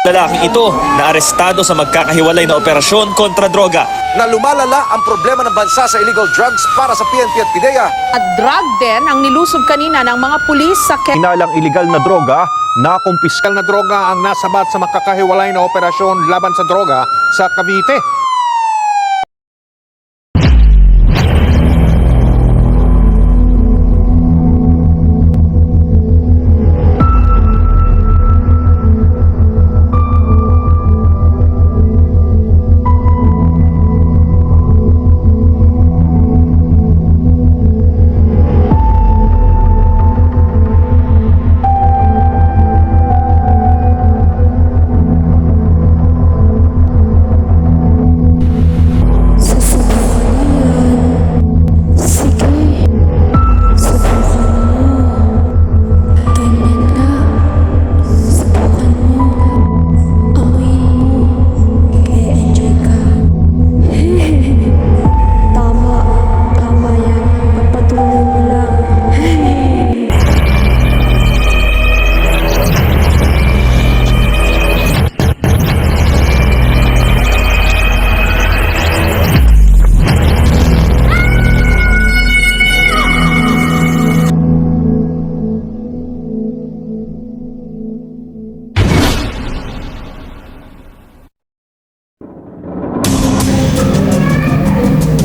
Lalaking ito na arestado sa magkakahiwalay na operasyon kontra droga. Na lumalala ang problema ng bansa sa illegal drugs para sa PNP at PIDEA. At drug din ang nilusob kanina ng mga pulis sa Hinalang iligal na droga na kumpiskal na droga ang nasabat sa makakahiwalay na operasyon laban sa droga sa Cavite.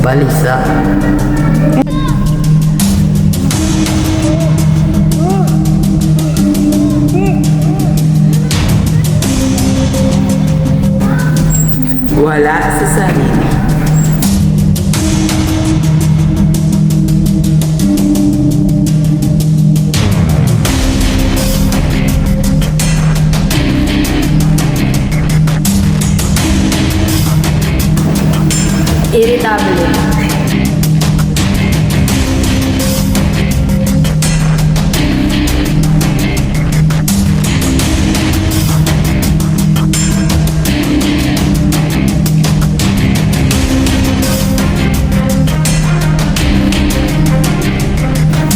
Balisa. Wala sa sarili. Irritable.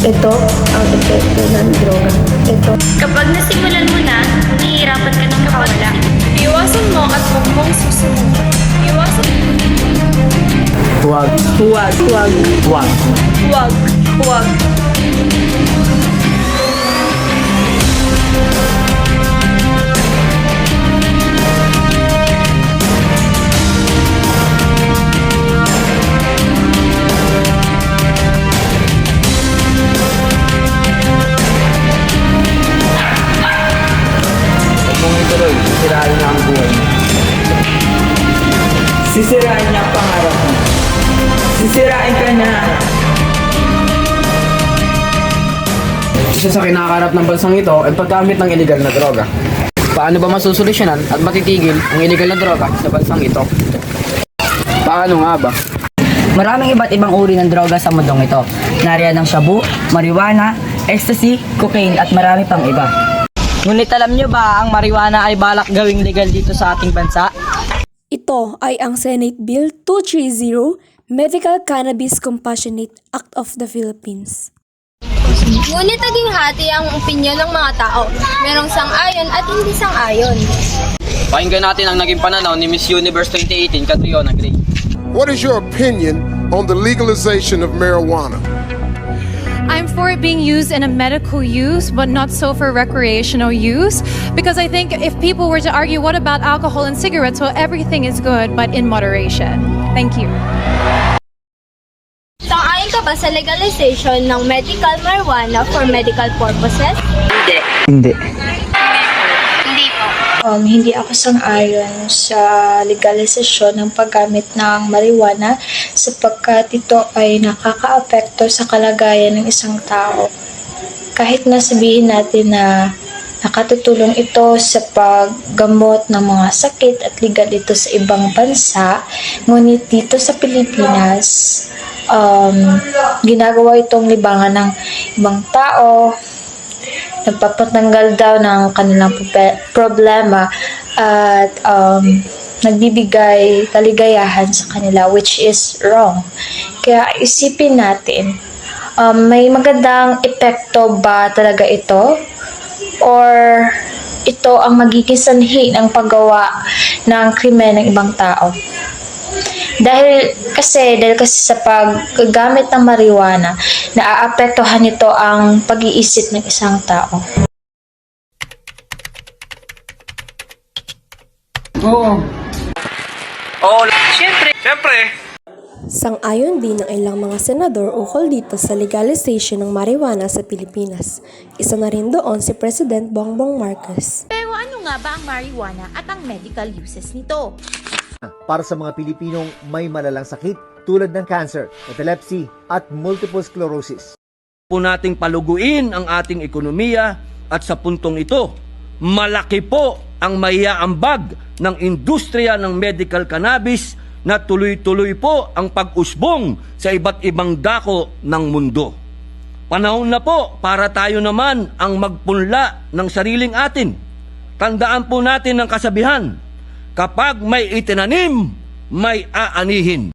Ito ang epekto ng droga. Ito. Kapag nasimulan mo na, nahihirapan ka nang makawala. Iwasan mo at huwag mong susunod. Iwasan mo. Huwag. Huwag. Huwag. Huwag. Huwag. Huwag. Kung ituloy, sisirain niya ang buhay mo. Sisirain niya ang pangarap mo. Sisirain ka na. Isa sa kinakaharap ng bansang ito ay paggamit ng illegal na droga. Paano ba masusolusyonan at matitigil ang illegal na droga sa bansang ito? Paano nga ba? Maraming iba't ibang uri ng droga sa mundong ito. Nariyan ang shabu, marijuana, ecstasy, cocaine at marami pang iba. Ngunit alam nyo ba ang marijuana ay balak gawing legal dito sa ating bansa? Ito ay ang Senate Bill 230, Medical Cannabis Compassionate Act of the Philippines. Ngunit naging hati ang opinyon ng mga tao. Merong sang-ayon at hindi sang-ayon. Pakinggan natin ang naging pananaw ni Miss Universe 2018, Catriona Gray. What is your opinion on the legalization of marijuana? I'm for it being used in a medical use, but not so for recreational use. Because I think if people were to argue, what about alcohol and cigarettes? Well, everything is good, but in moderation. Thank you. Sang-ayon ka ba sa legalization ng medical marijuana for medical purposes? Hindi. Hindi po. Hindi ako sang-ayon sa legalisasyon ng paggamit ng marijuana sapagkat ito ay nakakaapekto sa kalagayan ng isang tao. Kahit na sabihin natin na nakatutulong ito sa paggamot ng mga sakit at legal ito sa ibang bansa, ngunit dito sa Pilipinas, ginagawa itong libangan ng ibang tao, nagpapatanggal daw ng kanilang problema at nagbibigay kaligayahan sa kanila, which is wrong. Kaya isipin natin, may magandang epekto ba talaga ito? Or ito ang magiging sanhi ng paggawa ng krimen ng ibang tao. Dahil kasi sa paggamit ng marijuana, naaapektuhan nito ang pag-iisip ng isang tao. Sang-ayon din ng ilang mga senador ukol dito sa legalization ng marijuana sa Pilipinas. Isa na rin doon si President Bongbong Marcos. Pero ano nga ba ang marijuana at ang medical uses nito? Para sa mga Pilipinong may malalang sakit tulad ng cancer, epilepsy at multiple sclerosis. Po nating paluguin ang ating ekonomiya at sa puntong ito, malaki po ang maiaambag ng industriya ng medical cannabis na tuloy-tuloy po ang pag-usbong sa iba't ibang dako ng mundo. Panahon na po para tayo naman ang magpunla ng sariling atin. Tandaan po natin ang kasabihan, kapag may itinanim, may aanihin.